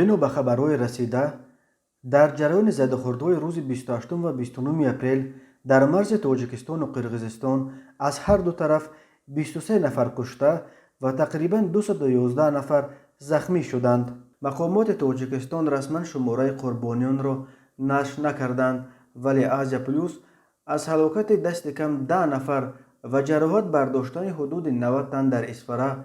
بنا به خبرهای رسیده در جریان زده‌خوردهای روز 28 و 29 اپریل در مرز تاجیکستان و قرقیزستان از هر دو طرف 23 نفر کشته و تقریباً 211 نفر زخمی شدند. مقامات تاجیکستان رسما شماره قربانیان را نشر نکردند، ولی آسیا پلوس از هلاکت دست کم 10 نفر و جراحت برداشتن حدود 90 تن در اسفره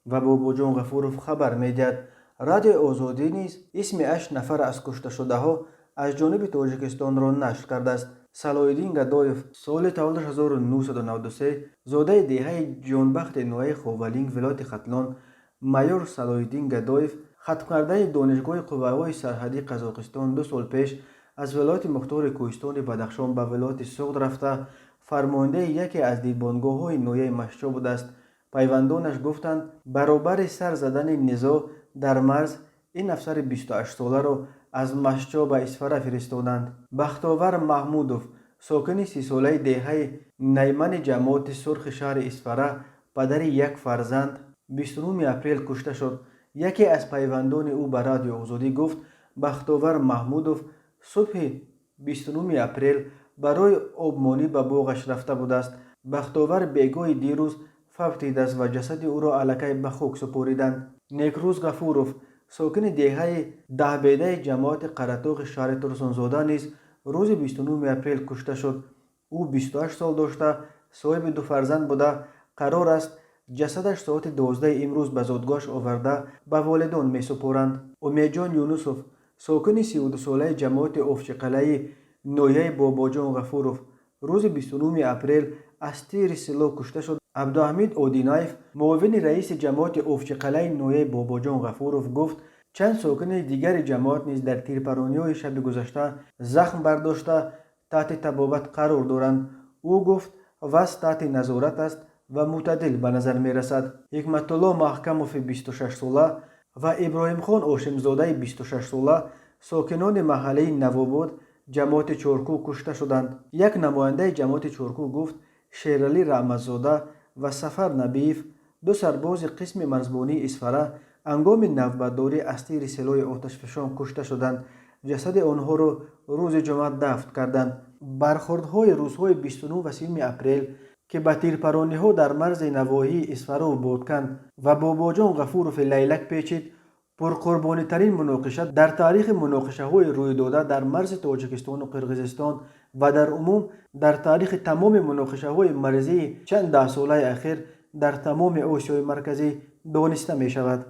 و باباجان غفورов خبر میدهد. رادیو آزادی نیز اسم 8 نفر از کشته شده ها از جانب تاجیکستان را نشر کرده است. صلاحالدین گدایف سال تولدش 1993 زاده دهه جانبخت نوحه خوالینگ ولایت ختلان مایور صلاحالدین گدایف ختم کرده دانشگاه قوه‌های سرحدی قزاقستان 2 سال پیش از ولایت مختار کوهستان بدخشان به ولایت سوغد رفته فرمانده یکی از دیدبانگاه‌های نوحه مشچا بوده است. پیوندانش گفتند برابر سر زدن نزاع در مرز این افسر 28 ساله را از مشچا به اسفره فرستادند. بختاور محمودوف ساکن 30 ساله دهه نیمن جماعت سرخ شهر اسفره پدر یک فرزند 29 اپریل کشته شد. یکی از پیوندان او به رادیو آزادی گفت بختاور محمودوف صبح 29 اپریل برای آبمانی به باغش رفته بوده است. بختاور بیگاه دیروز فوت دیده است و جسد او را الکی به خاک سپاریدند. نیکروز غفورov ساکن دهه ده بیده جماعت قره‌طاق شهر ترسانزاده نیز روز 29 اپریل کشته شد. او 28 سال داشته صاحب 2 فرزند بوده. قرار است جسدش ساعت 12 امروز به زادگاهش آورده به والدان می سپارند. امیدجان یونسوف ساکن 32 ساله جماعت افچقلعی نوحه باباجان غفورov روز 29 اپریل از تیر سلاح کشته شد. عبدالحمید آدینایف معاون رئیس جماعت افچقلعی نوحه باباجان غفورov گفت چند ساکن دیگر جماعت نیز در تیرپرانی‌های شب گذشته زخم برداشته تحت طبابت قرار دارند. او گفت وضع تحت نظارت است و معتدل به نظر می رسد. حکمت الله محکموف 26 ساله و ابراهیم خان هاشمزاده 26 ساله ساکنان محله نواباد جماعت چارکو کشته شدند. یک نماینده جماعت چارکو گفت شیرعلی رحمتزاده و سفر نبیف 2 سرباز قسم مرزبانی اسفره هنگام نوبتداری از تیر سلاح آتشفشان کشته شدند. جسد آنها را روز جمعه دفن کردند. برخوردهای روزهای 29 و 30 اپریل که به تیرپرانی‌ها در مرز نواحی اسفره و بادکن و باباجان غفورov لیلک پیچید پرقربانی ترین مناقشه در تاریخ مناقشه های روی داده در مرز تاجیکستان و قرقیزستان و در عموم در تاریخ تمام مناقشه های مرزی چند ده ساله اخیر در تمام آسیای مرکزی دانسته می شود.